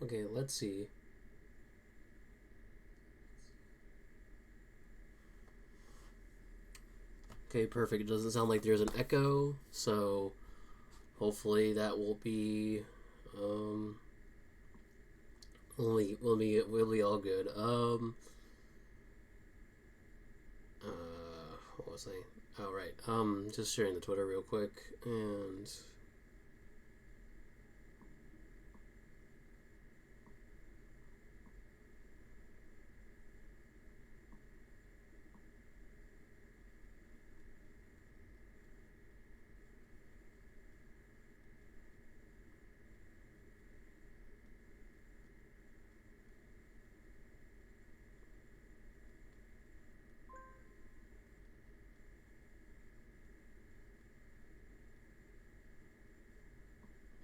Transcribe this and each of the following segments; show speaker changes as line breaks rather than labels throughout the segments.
Okay, let's see. Okay, perfect. It doesn't sound like there's an echo, so hopefully that will be um will be all good. What was I? Oh right. Just sharing the Twitter real quick and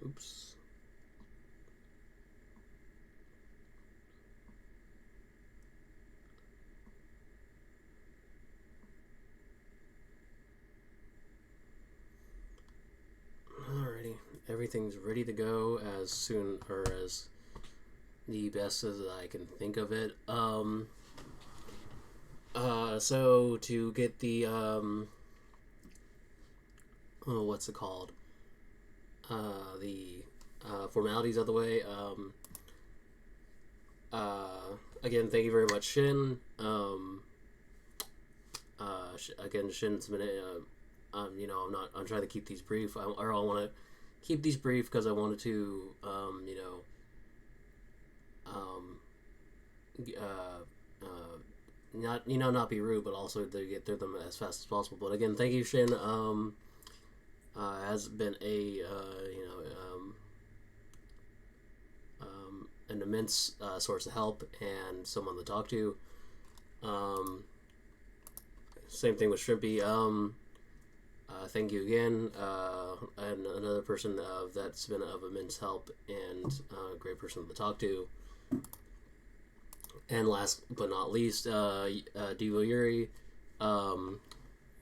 oops. Alrighty, everything's ready to go as soon or as the best as I can think of it. So to get the what's it called? The formalities of the way. Again, thank you very much, Shin. Again, Shin's been, I'm not. I'm trying to keep these brief. I want to keep these brief because I wanted to, um, not not be rude, but also to get through them as fast as possible. But again, thank you, Shin. Has been a an immense source of help and someone to talk to. Um, Same thing with Shrimpy. Thank you again. And another person that's been of immense help and a great person to talk to. And last but not least, Devo Yuri. Um,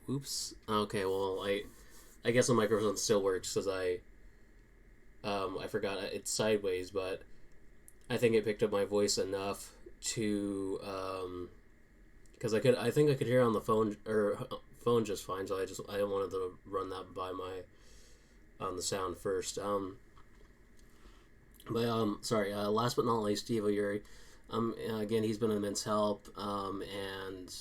Oops. Okay, well, I guess the microphone still works because I forgot it's sideways, but I think it picked up my voice enough to because I think I could hear on the phone or phone just fine. So I wanted to run that by my on the sound first. But sorry. Last but not least, Steve O'Yuri. Again, he's been an immense help. And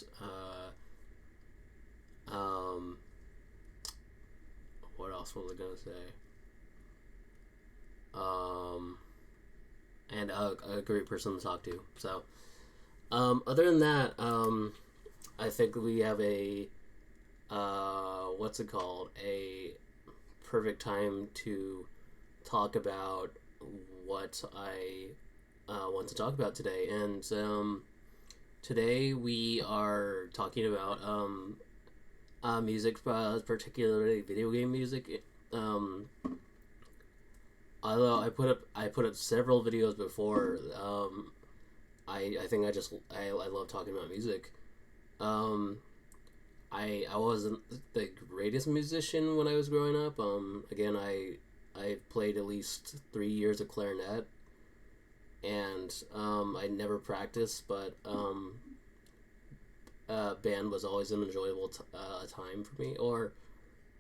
what else was I gonna say? Um, and a great person to talk to. So, other than that, I think we have a what's it called? A perfect time to talk about what I want to talk about today. And today we are talking about music, particularly video game music. Um, Although I put up several videos before. I think I love talking about music. Um, I wasn't the greatest musician when I was growing up. Again, I played at least 3 years of clarinet, and I never practiced, but band was always an enjoyable time for me. Or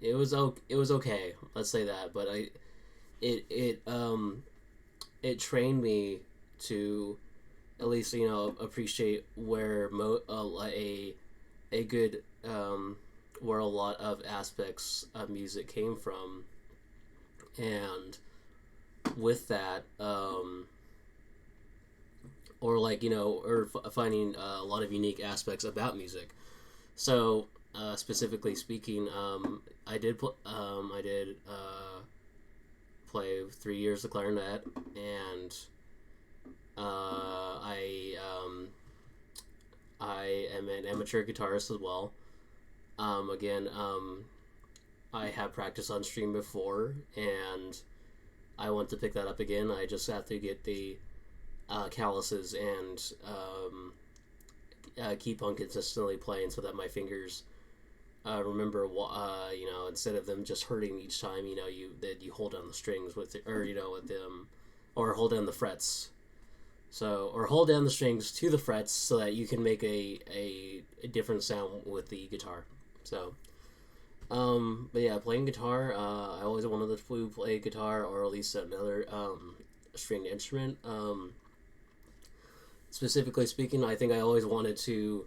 it was okay. Let's say that. But it it um it trained me to at least appreciate where a good where a lot of aspects of music came from, and with that, or finding a lot of unique aspects about music. So specifically speaking, I did play 3 years of clarinet, and I am an amateur guitarist as well. Again, I have practiced on stream before, and I want to pick that up again. I just have to get the calluses and keep on consistently playing so that my fingers remember, instead of them just hurting each time, you hold down the strings with it, or with them, or hold down the frets So, or hold down the strings to the frets so that you can make a different sound with the guitar. So, but yeah, playing guitar, I always wanted to play guitar or at least another stringed instrument. Specifically speaking, I think I always wanted to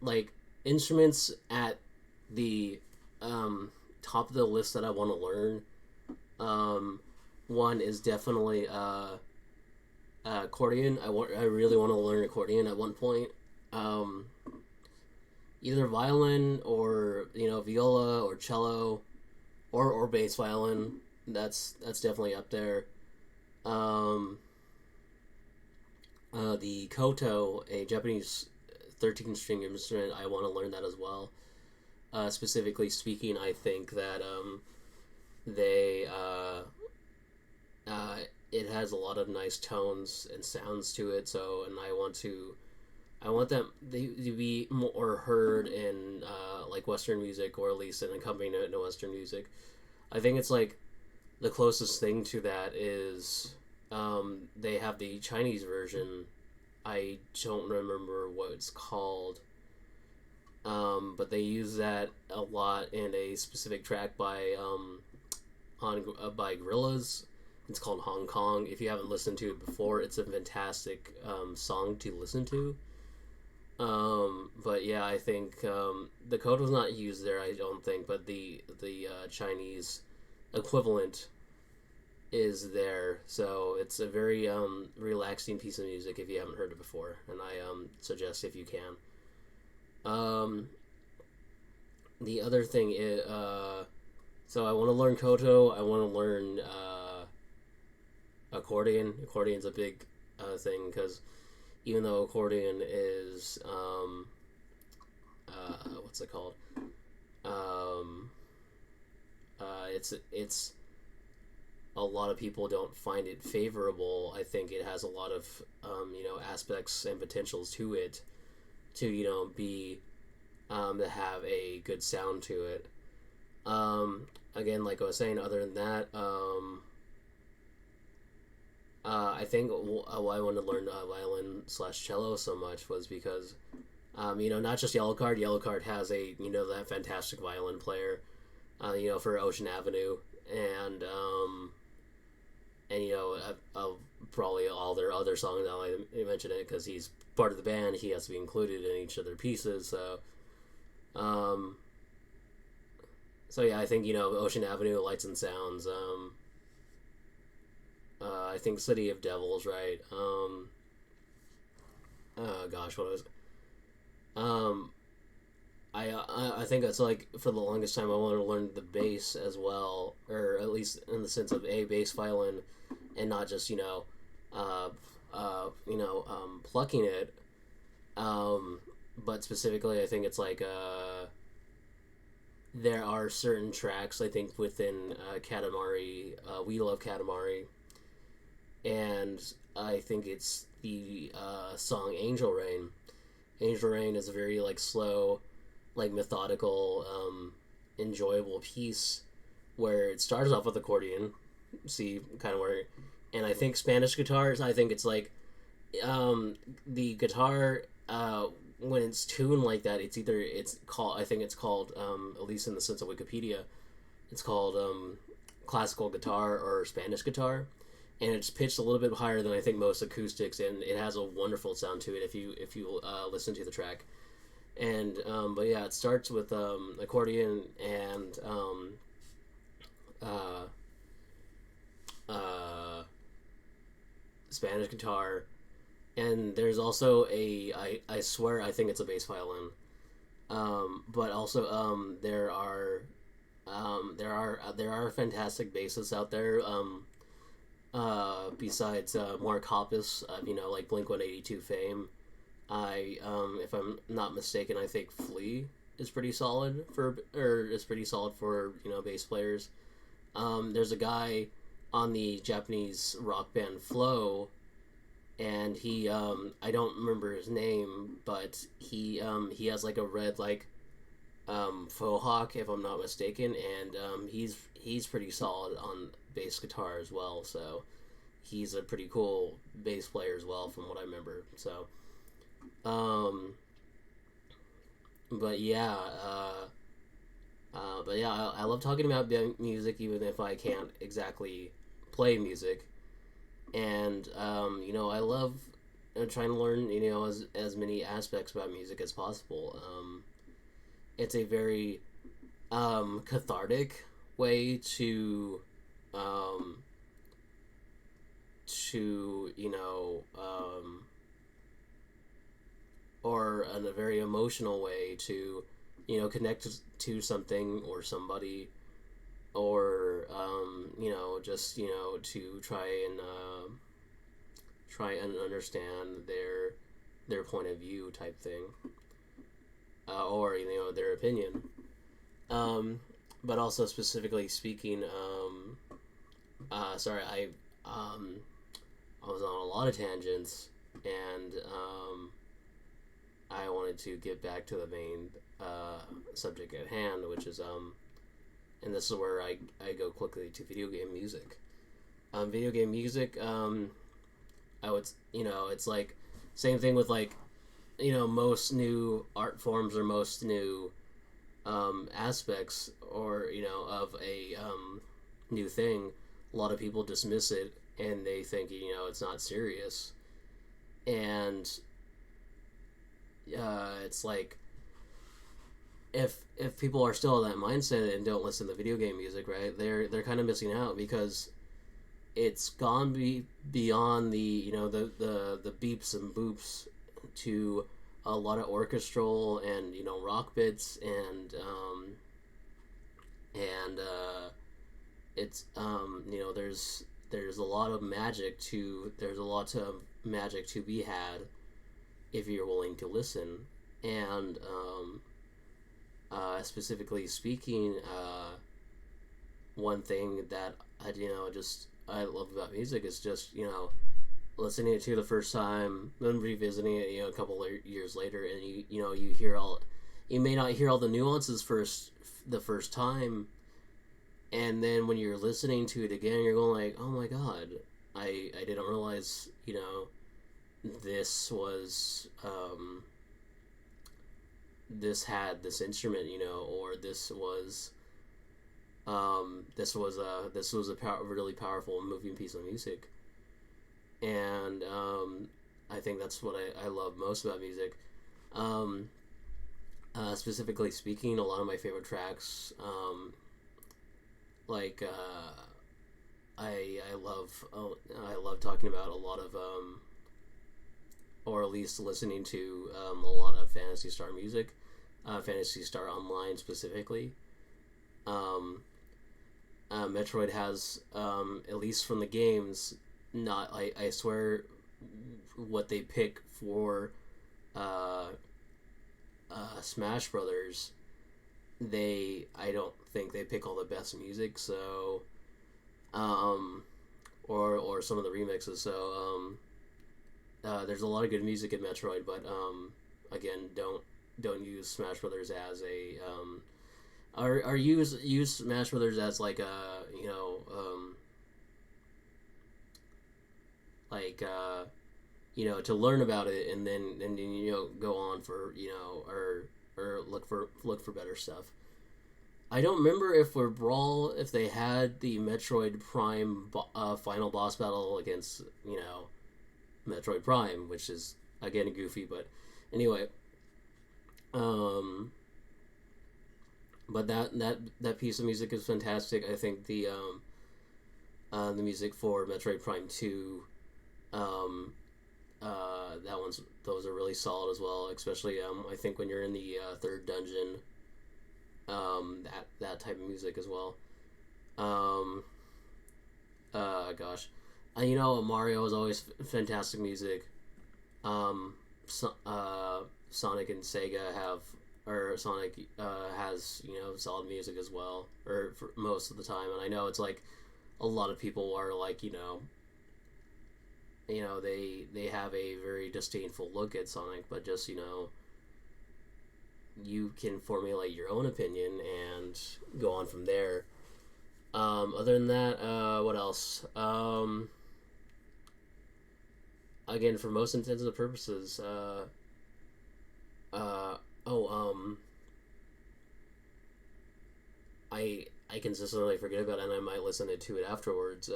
like instruments at the top of the list that I want to learn. One is definitely accordion. I really want to learn accordion at one point. Um, Either violin or viola or cello or bass violin. That's definitely up there. Um, the koto, a Japanese 13-string instrument, I want to learn that as well. Specifically speaking, I think that they it has a lot of nice tones and sounds to it. So, and I want them to be more heard in like Western music, or at least an accompaniment to Western music. I think it's like the closest thing to that is they have the Chinese version. I don't remember what it's called, but they use that a lot in a specific track by by Gorillaz. It's called Hong Kong. If you haven't listened to it before, it's a fantastic song to listen to. But yeah, I think the code was not used there. I don't think, but the Chinese equivalent is there. So it's a very relaxing piece of music if you haven't heard it before, and I suggest if you can. The other thing is, so I want to learn koto. I want to learn accordion. Accordion's a big thing because even though accordion is what's it called? It's a lot of people don't find it favorable. I think it has a lot of aspects and potentials to it to be to have a good sound to it. Again, like I was saying, other than that, I think why I wanted to learn violin slash cello so much was because, not just Yellowcard. Yellowcard has that fantastic violin player, for Ocean Avenue, and probably all their other songs. I mentioned it because he's part of the band. He has to be included in each of their pieces. So, yeah, I think Ocean Avenue, Lights and Sounds. I think City of Devils, right? Oh gosh, what was it? I think it's like for the longest time I wanted to learn the bass as well, or at least in the sense of a bass violin, and not just plucking it. But specifically, I think it's like there are certain tracks I think within Katamari. We love Katamari, and I think it's the song Angel Rain. Angel Rain is a very slow, methodical, enjoyable piece where it starts off with accordion. See, kind of where, and I think Spanish guitars. I think it's the guitar when it's tuned like that. It's called. I think it's called at least in the sense of Wikipedia, it's called classical guitar or Spanish guitar. And it's pitched a little bit higher than I think most acoustics, and it has a wonderful sound to it if you listen to the track. And but yeah, it starts with accordion and Spanish guitar, and there's also I swear I think it's a bass violin, but also there are fantastic bassists out there. Besides Mark Hoppus, like Blink-182 fame, if I'm not mistaken, I think Flea is pretty solid for bass players. There's a guy on the Japanese rock band Flow, and he I don't remember his name, but he has a red faux hawk if I'm not mistaken, and he's pretty solid on bass guitar as well. So he's a pretty cool bass player as well, from what I remember. So, um, but yeah, I love talking about music, even if I can't exactly play music. And I love trying to learn, as many aspects about music as possible. It's a very cathartic way um, to or in a very emotional way to connect to something or somebody, or just to try and understand their point of view type thing, or their opinion. um, but also specifically speaking, sorry, um, I was on a lot of tangents, and I wanted to get back to the main subject at hand, which is and this is where I go quickly to video game music. Video game music, I would, it's like same thing with like, most new art forms or most new aspects, or of a new thing. A lot of people dismiss it and they think it's not serious, and it's like if people are still in that mindset and don't listen to video game music, right? They're kind of missing out, because it's gone beyond the the beeps and boops to a lot of orchestral and rock bits, and it's there's a lot of magic to be had if you're willing to listen. And specifically speaking, one thing that I love about music is just listening to it the first time, then revisiting it a couple years later, and you may not hear all the nuances the first time, and then when you're listening to it again, you're going like, oh my god, I didn't realize this was this had this instrument, or this was a really powerful and moving piece of music. And I think that's what I love most about music. Specifically speaking, a lot of my favorite tracks, like I love talking about a lot of or at least listening to a lot of Phantasy Star music, Phantasy Star Online specifically. Metroid has, at least from the games, not I swear what they pick for Smash Brothers, I don't think they pick all the best music, so or some of the remixes. So there's a lot of good music in Metroid, but again, don't use Smash Brothers as a or use Smash Brothers as like a like to learn about it, and then go on for or look for better stuff. I don't remember if they had the Metroid Prime final boss battle against Metroid Prime, which is again goofy, but anyway, but that piece of music is fantastic. I think the music for Metroid Prime 2, those are really solid as well, especially I think when you're in the third dungeon, that type of music as well. Gosh, Mario is always fantastic music. Sonic and Sega Sonic has solid music as well, or for most of the time. And I know it's like a lot of people are like they have a very disdainful look at Sonic, but just you can formulate your own opinion and go on from there. Other than that, what else? again, for most intents and purposes, oh, I consistently forget about it, and I might listen to it afterwards.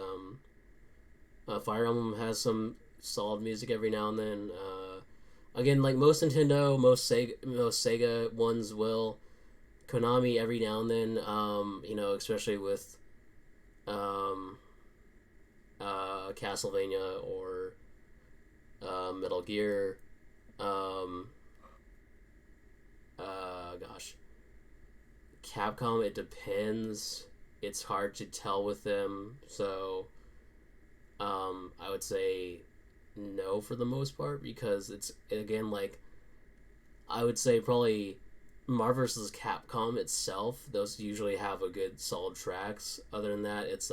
Fire Emblem has some solid music every now and then. Again, like most Nintendo, most Sega ones will. Konami every now and then, especially with um, Castlevania or Metal Gear. Um, Gosh, Capcom. It depends. It's hard to tell with them, so I would say no for the most part because it's again like I would say probably Marvel vs. Capcom itself. Those usually have a good solid tracks. Other than that, it's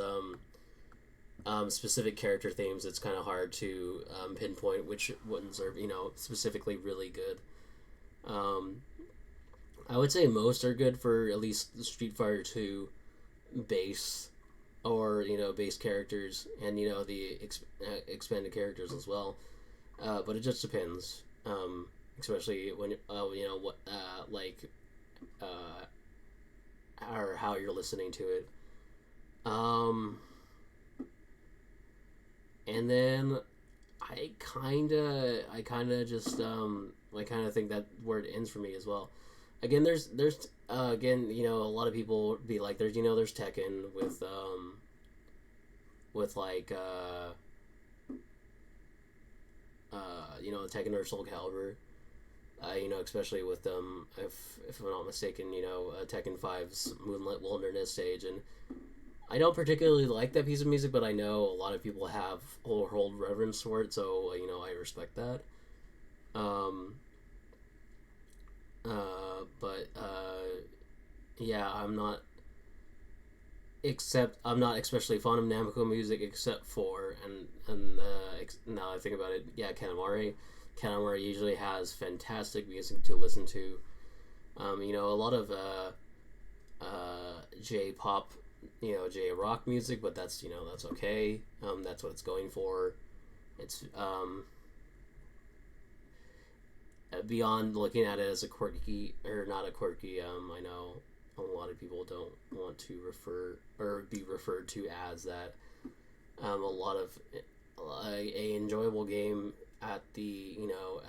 specific character themes. It's kind of hard to pinpoint which ones are specifically really good. Um, I would say most are good for at least the Street Fighter Two base or base characters and the expanded characters as well. But it just depends. Especially when what uh, or how you're listening to it. Um, and then I kind of think that where it ends for me as well. Again, there's again a lot of people be like there's Tekken with like Tekken or Soul Calibur. Especially with if I'm not mistaken, Tekken 5's Moonlit Wilderness stage, and I don't particularly like that piece of music, but I know a lot of people have hold reverence for it, so I respect that. Um, but yeah, I'm not especially fond of Namco music, except for now I think about it, yeah, Katamari. Katamari usually has fantastic music to listen to. A lot of J-pop, J-rock music, but that's okay. That's what it's going for. It's beyond looking at it as a quirky or not a quirky. I know a lot of people don't want to refer or be referred to as that. A lot of a enjoyable game at the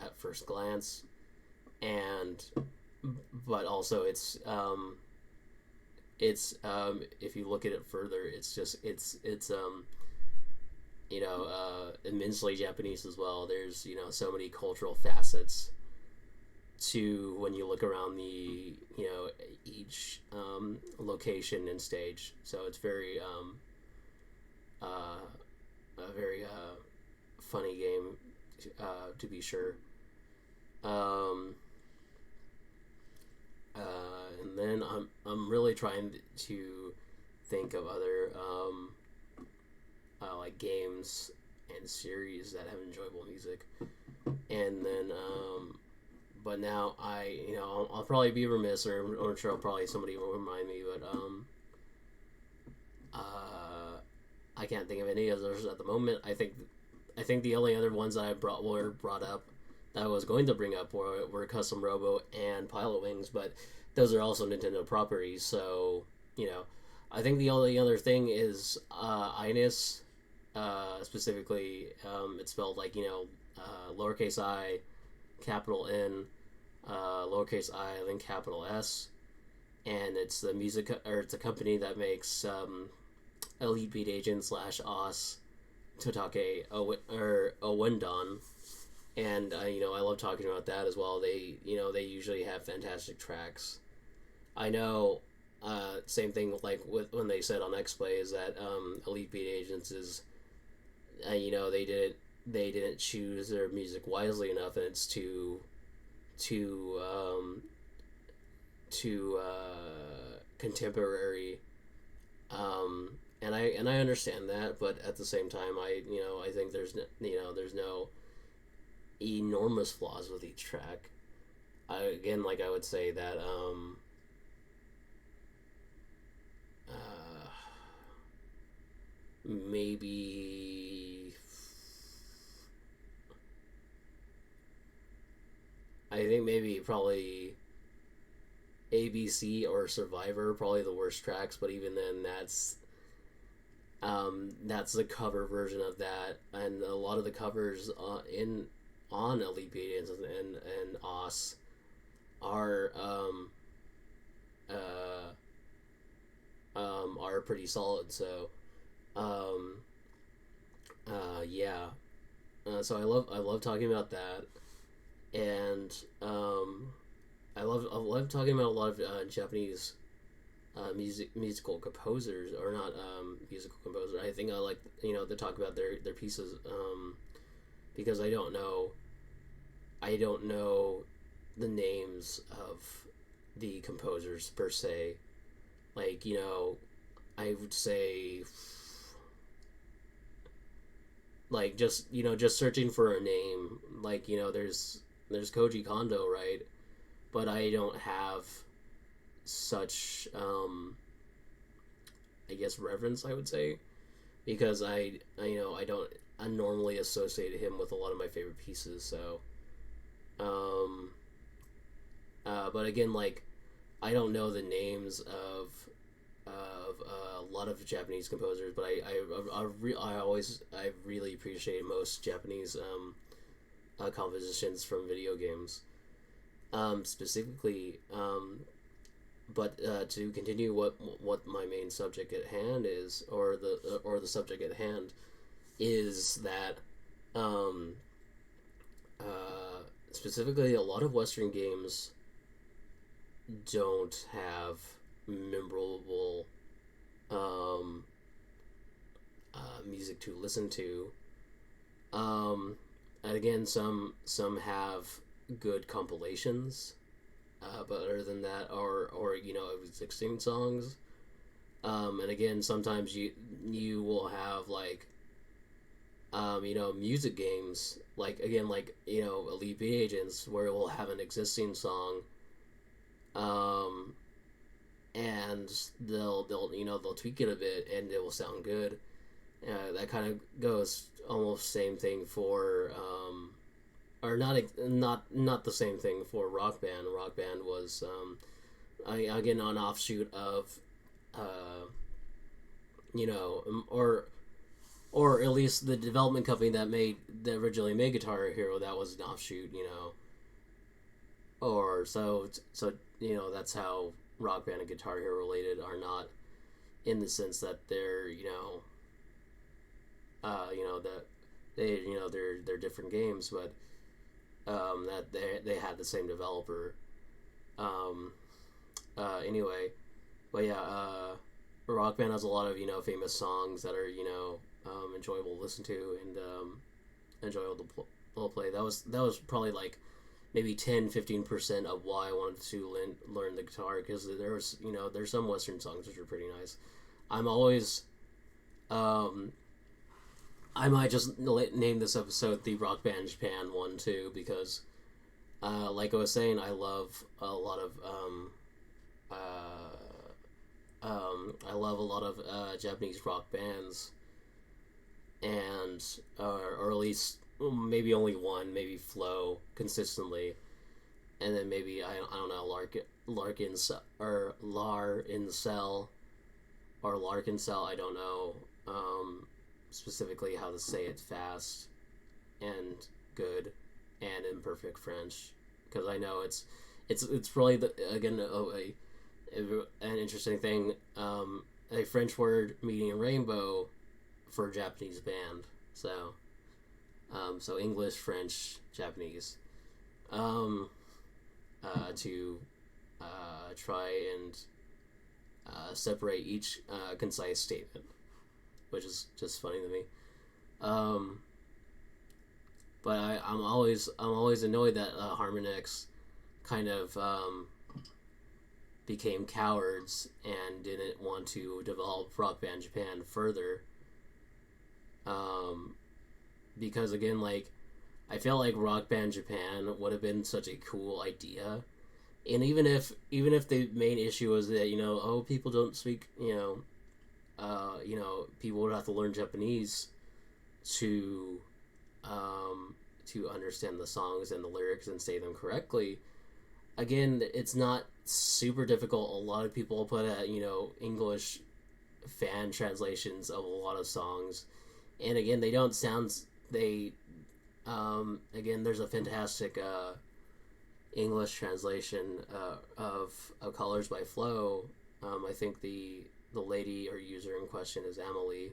at first glance, and but also if you look at it further, it's immensely Japanese as well. There's so many cultural facets to when you look around the each location and stage. So it's very a very funny game to be sure. Um, and then I'm really trying to think of other like games and series that have enjoyable music, and then but now I'll probably be remiss, or I'm sure probably somebody will remind me, but I can't think of any others at the moment. I think the only other ones that were brought up that I was going to bring up were Custom Robo and Pilot Wings, but those are also Nintendo properties. So I think the only other thing is Ines, specifically. It's spelled like lowercase I, capital N, lowercase I, then capital S, and it's the music or it's a company that makes Elite Beat Agent / OS Totake or Owendon, and I love talking about that as well. They usually have fantastic tracks. I know. Same thing like with when they said on X Play is that Elite Beat Agents is they didn't choose their music wisely enough, and it's too contemporary. And I understand that, but at the same time, I think there's no enormous flaws with each track. Again, like I would say that uh, maybe think maybe probably ABC or Survivor, probably the worst tracks. But even then, that's the cover version of that, and a lot of the covers in on Elite Beat Agents and OS are uh, are pretty solid. So um, yeah. So I love talking about that, and I love talking about a lot of Japanese musical composers, or not musical composer. I think I like to talk about their pieces, because I don't know the names of the composers per se. Like, I would say, like, just searching for a name, like, there's Koji Kondo, right? But I don't have such I guess reverence, I would say, because I don't normally associate him with a lot of my favorite pieces. So um but again, like, I don't know the names of a lot of Japanese composers, but I really appreciate most Japanese compositions from video games, specifically. But to continue what my main subject at hand is, or the subject at hand is that um, specifically, a lot of Western games don't have memorable um, music to listen to. And again, some have good compilations, but other than that, or existing songs. And again, sometimes you will have, like, music games, like, again, like, Elite Beat Agents, where it will have an existing song, um, and they'll tweak it a bit, and it will sound good. That kind of goes almost same thing for or not the same thing for Rock Band. Rock Band was again an offshoot of uh, or at least the development company that originally made Guitar Hero, that was an offshoot, or that's how Rock Band and Guitar Hero related are not, in the sense that they're that they're different games, but that they had the same developer. Um, anyway, but yeah, Rock Band has a lot of famous songs that are enjoyable to listen to, and enjoyable to play. That was probably like maybe 10-15% of why I wanted to learn the guitar, because there's some Western songs which are pretty nice. I'm always I might just name this episode the Rock Band Japan one too, because like I was saying, I love a lot of Japanese rock bands, and or at least maybe only one, maybe Flow consistently, and then maybe I don't know, Larkin or Lar in Cell or Larkin Cell. I don't know specifically how to say it fast and good and in perfect French, because I know it's really again an interesting thing, a French word meaning rainbow for a Japanese band. So English, French, Japanese, to try and separate each concise statement, which is just funny to me. Um, but I'm always annoyed that Harmonix kind of became cowards and didn't want to develop Rock Band Japan further. Because again, like, I feel like Rock Band Japan would have been such a cool idea, and even if the main issue was that people don't speak people would have to learn Japanese to understand the songs and the lyrics and say them correctly. again, it's not super difficult. A lot of people put English fan translations of a lot of songs, and again, they don't sound they. Again, there's a fantastic English translation of Colors by Flo. I think the lady or user in question is Emily,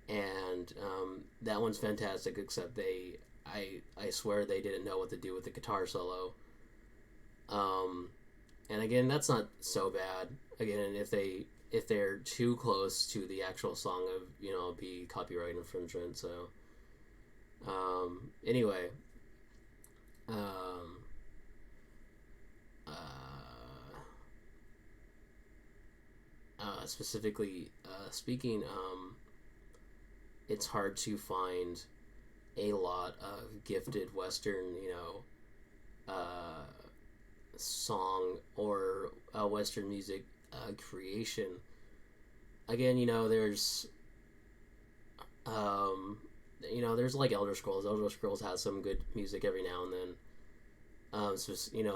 and that one's fantastic. Except I swear they didn't know what to do with the guitar solo. Um, and again, that's not so bad. Again, if they're too close to the actual song, of be copyright infringement. So anyway, um, uh, specifically speaking, it's hard to find a lot of gifted Western, uh, song or Western music creation. Again, um, there's like Elder Scrolls. Elder Scrolls has some good music every now and then.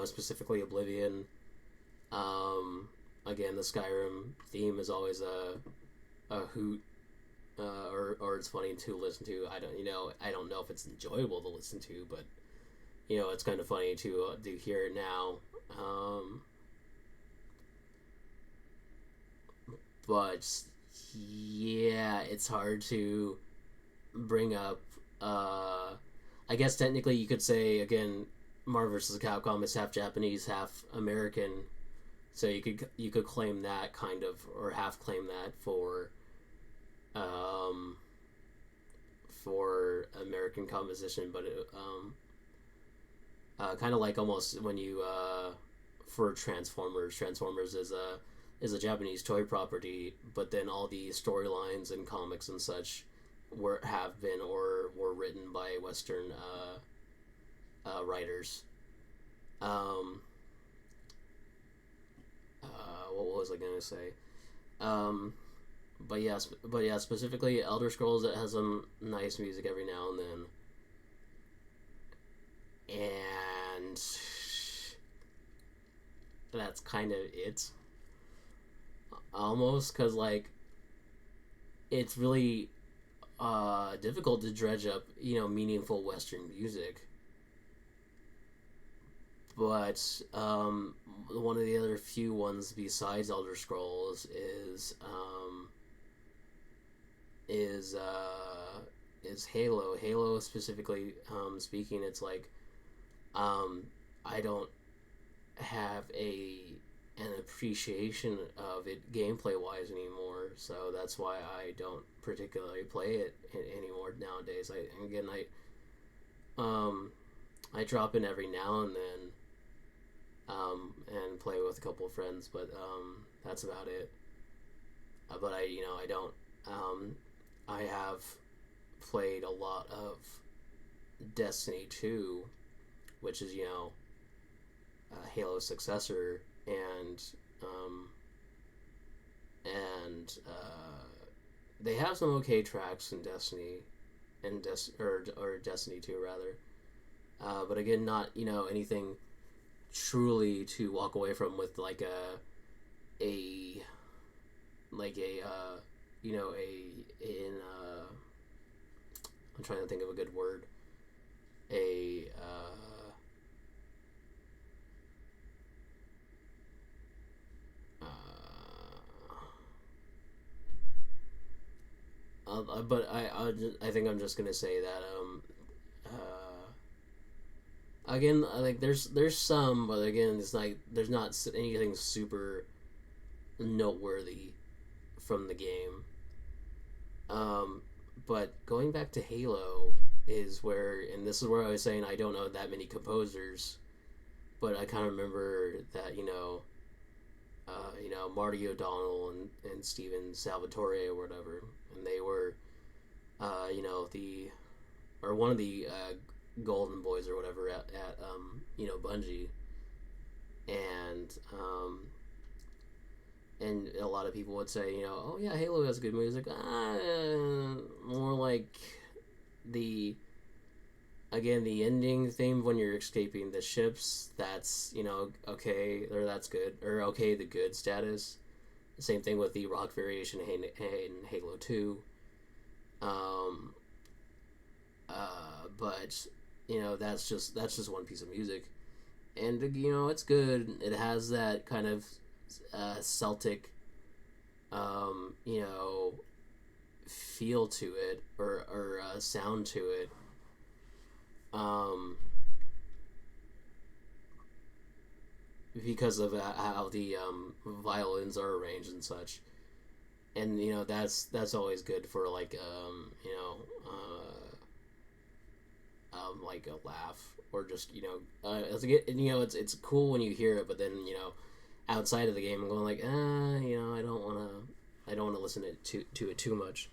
Specifically Oblivion. Um, Again, the Skyrim theme is always a hoot, or it's funny to listen to. I don't know if it's enjoyable to listen to, but it's kind of funny to hear it now. Um, but yeah, it's hard to bring up. I guess technically you could say again, Marvel vs. Capcom is half Japanese, half American, so you could claim that kind of, or half claim that um, for American composition, but kind of like almost when you for Transformers. Transformers is a Japanese toy property, but then all the storylines and comics and such have been or were written by Western writers. Um, what was I gonna say? Um, but yeah, specifically Elder Scrolls, it has some nice music every now and then, and that's kind of it. Almost, because like it's really difficult to dredge up meaningful Western music. But one of the other few ones besides Elder Scrolls is Halo. Halo specifically speaking, it's like um, I don't have an appreciation of it gameplay wise anymore. So that's why I don't particularly play it anymore nowadays. I drop in every now and then and play with a couple of friends, but that's about it. But I don't. I have played a lot of Destiny 2, which is Halo's successor, and um, they have some okay tracks in Destiny, or Destiny 2 rather. But again, not anything truly to walk away from with like a like a in I'm trying to think of a good word, a but I think I'm just gonna say that again, like there's some, but again, it's like there's not anything super noteworthy from the game. Um, but going back to Halo is where, and this is where I was saying I don't know that many composers, but I kind of remember that Marty O'Donnell and Steven Salvatore or whatever, and they were the or one of the Golden Boys or whatever at Bungie, and and a lot of people would say, oh yeah, Halo has good music. More like the again, the ending theme when you're escaping the ships, that's, okay, or that's good, or okay, the good status. Same thing with the rock variation in Halo 2. Um, but that's just one piece of music, and it's good. It has that kind of Celtic, um, you know, feel to it, or sound to it. Um, because of how the violins are arranged and such, and that's always good for like like a laugh, or just it's cool when you hear it, but then outside of the game I'm going like I don't want to listen to it too much.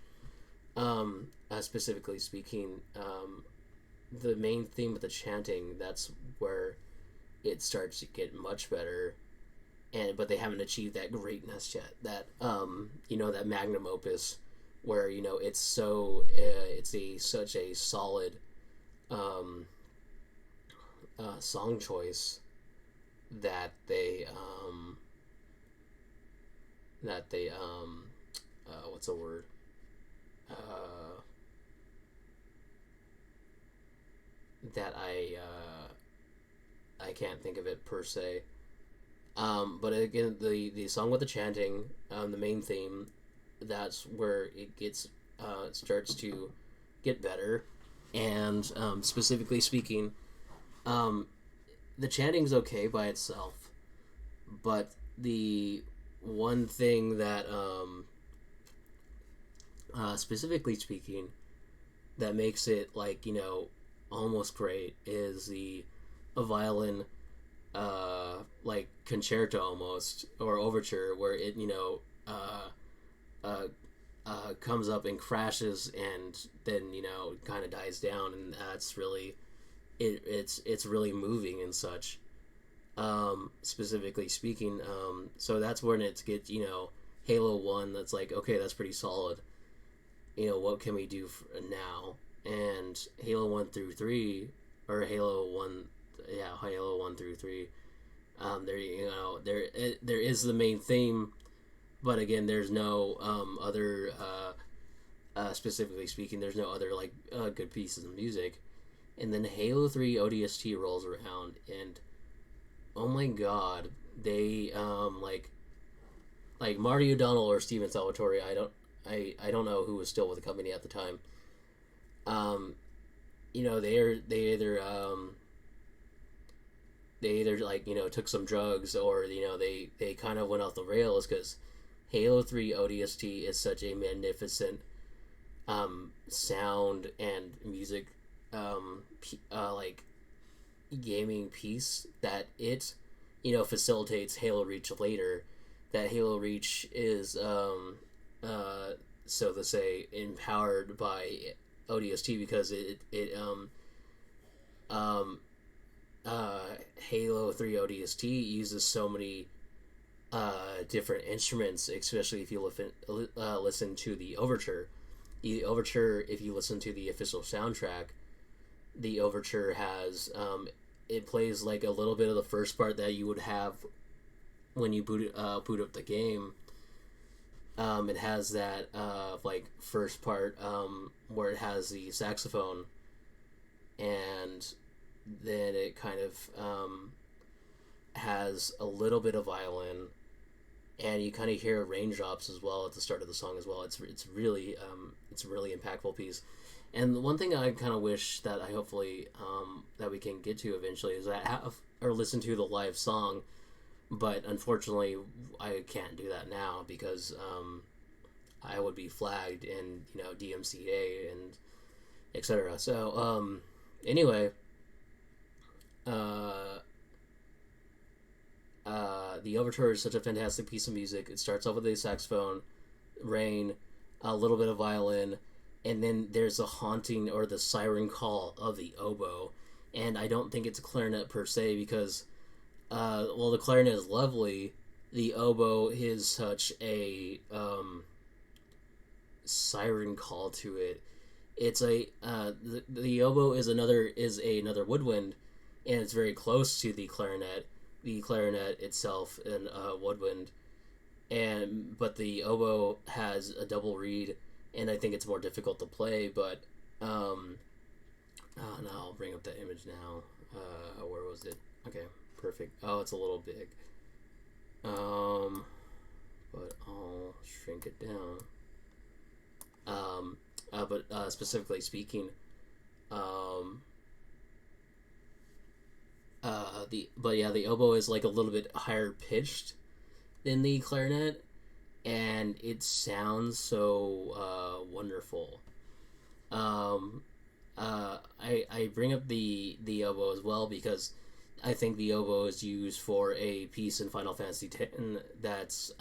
Specifically speaking, the main theme with the chanting, that's where it starts to get much better, and but they haven't achieved that greatness yet, that magnum opus where it's it's a such a solid um, song choice that they what's the word, uh, that I can't think of it per se. But again, the song with the chanting, the main theme, that's where it starts to get better. And specifically speaking, um, the chanting's okay by itself, but the one thing that, specifically speaking, that makes it like almost great is the a violin, like concerto almost, or overture, where it uh, comes up and crashes, and then kind of dies down, and that's really it's really moving and such. Specifically speaking, so that's when it gets Halo 1, that's like, okay, that's pretty solid. What can we do now? And Halo 1 through 3, or Halo 1, yeah, Halo 1 through 3, there is the main theme, but again, there's no other specifically speaking, there's no other like good pieces of music. And then Halo 3 ODST rolls around, and oh my god, they like Marty O'Donnell or Steven Salvatore. I don't know who was still with the company at the time. Um, they either like took some drugs, or they kind of went off the rails, because Halo 3 ODST is such a magnificent sound and music, like gaming piece, that it facilitates Halo Reach later. That Halo Reach is so to say empowered by ODST, because um Halo 3 ODST uses so many different instruments, especially if you listen to the overture. The overture, if you listen to the official soundtrack, the overture has it plays like a little bit of the first part that you would have when you boot up the game. It has that like first part where it has the saxophone, and then it kind of has a little bit of violin, and you kind of hear raindrops as well at the start of the song as well. It's a really impactful piece. And the one thing I kind of wish that I hopefully that we can get to eventually is that have or listen to the live song, but unfortunately I can't do that now, because I would be flagged in DMCA and etc. So anyway, uh, the overture is such a fantastic piece of music. It starts off with a saxophone, rain, a little bit of violin, and then there's the haunting or the siren call of the oboe. And I don't think it's a clarinet per se, because while the clarinet is lovely, the oboe is such a siren call to it. It's a the oboe is another woodwind, and it's very close to the clarinet. The clarinet itself and woodwind, and but the oboe has a double reed, and I think it's more difficult to play. But now I'll bring up that image now. Where was it? Okay, perfect. Oh, it's a little big. Um, but I'll shrink it down. But specifically speaking, um, the oboe is like a little bit higher pitched than the clarinet, and it sounds so wonderful. Um, I bring up the oboe as well because I think the oboe is used for a piece in Final Fantasy X that's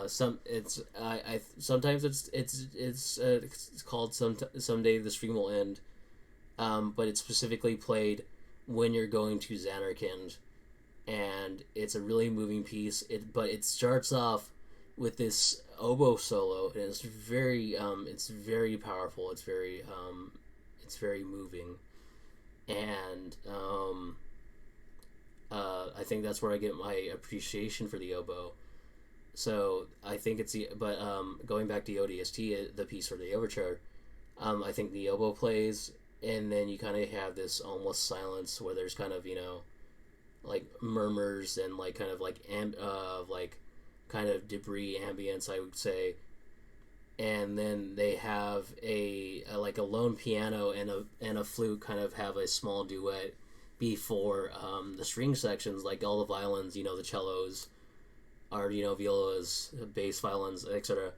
some it's I sometimes it's called someday the stream will end, but it's specifically played when you're going to Xanarkand, and it's a really moving piece. But it starts off with this oboe solo, and it's very powerful. It's very moving, and I think that's where I get my appreciation for the oboe. So I think it's the but going back to ODST, the piece for the overture, I think the oboe plays, and then you kind of have this almost silence where there's kind of like murmurs and like kind of like kind of debris ambience, I would say, and then they have like a lone piano and a flute kind of have a small duet before the string sections, like all the violins, the cellos are violas, bass violins, etc.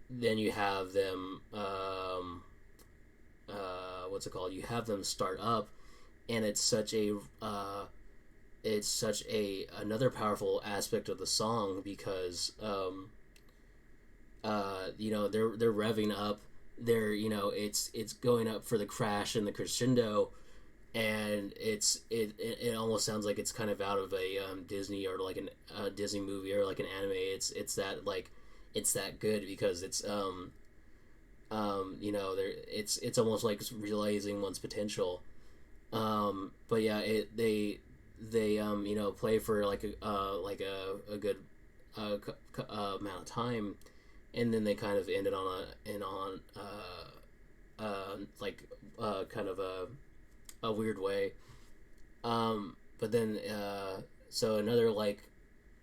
Then you have them what's it called? You have them start up, and it's such a another powerful aspect of the song because they're revving up, it's going up for the crash and the crescendo, and it almost sounds like it's kind of out of a Disney or like a Disney movie or like an anime. It's that like it's that good because there it's almost like realizing one's potential. But yeah, they play for like a good amount of time, and then they kind of ended on kind of a weird way. But then so another like,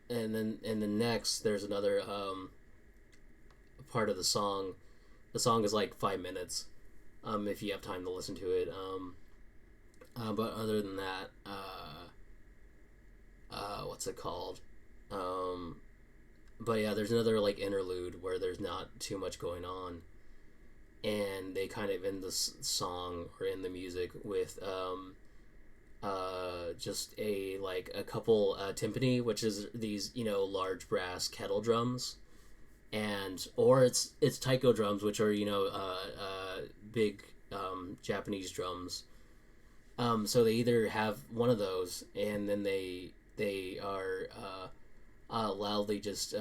and then next there's another part of the song. The song is like 5 minutes, if you have time to listen to it. But other than that, what's it called? But yeah, there's another like interlude where there's not too much going on, and they kind of end the song or in the music with just a couple timpani, which is these large brass kettle drums, and or it's taiko drums, which are big Japanese drums. So they either have one of those, and then they are loudly just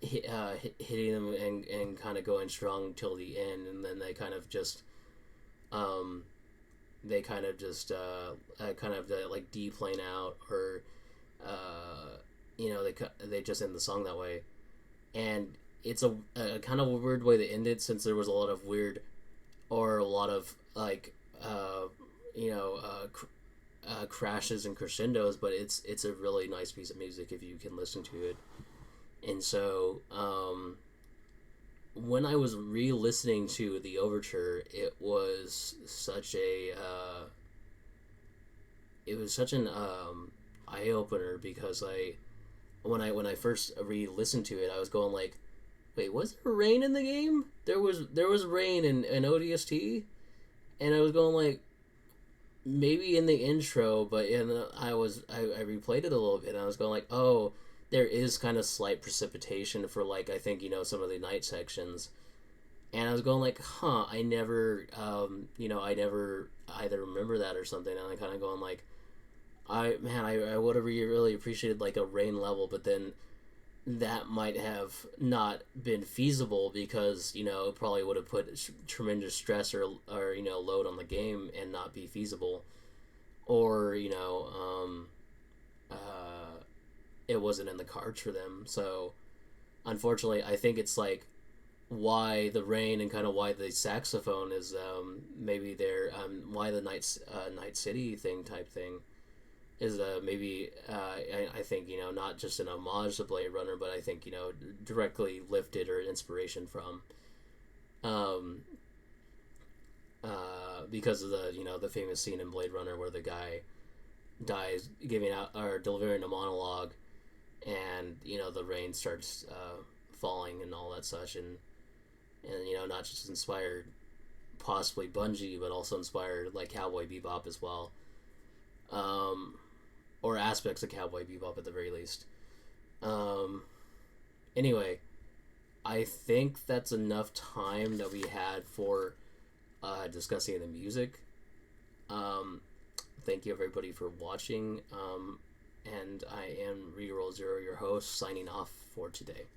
hitting them and kind of going strong till the end, and then they kind of just like D-plane out, or they just end the song that way. And it's a kind of a weird way to end it, since there was a lot of weird or a lot of like crashes and crescendos, but it's a really nice piece of music if you can listen to it. And so when I was re-listening to the overture, it was such an eye opener, because when I first re-listened to it, I was going like, wait, was there rain in the game? There was rain in ODST, and I was going like, maybe in the intro, but I replayed it a little bit, and I was going like, oh, there is kind of slight precipitation for like, I think some of the night sections, and I was going like, I never I never either remember that or something, and I kind of going like, I would have really appreciated like a rain level, but then that might have not been feasible because it probably would have put tremendous stress or load on the game and not be feasible, or it wasn't in the cards for them. So unfortunately, I think it's like why the rain and kind of why the saxophone is maybe there, why the Night City thing type thing is maybe I think not just an homage to Blade Runner, but I think directly lifted or inspiration from, um, because of the famous scene in Blade Runner where the guy dies giving out or delivering a monologue, and the rain starts falling and all that such, and not just inspired possibly Bungie, but also inspired like Cowboy Bebop as well, or aspects of Cowboy Bebop at the very least. Um, anyway, I think that's enough time that we had for discussing the music. Um, Thank you everybody for watching, and I am Reroll Zero, your host, signing off for today.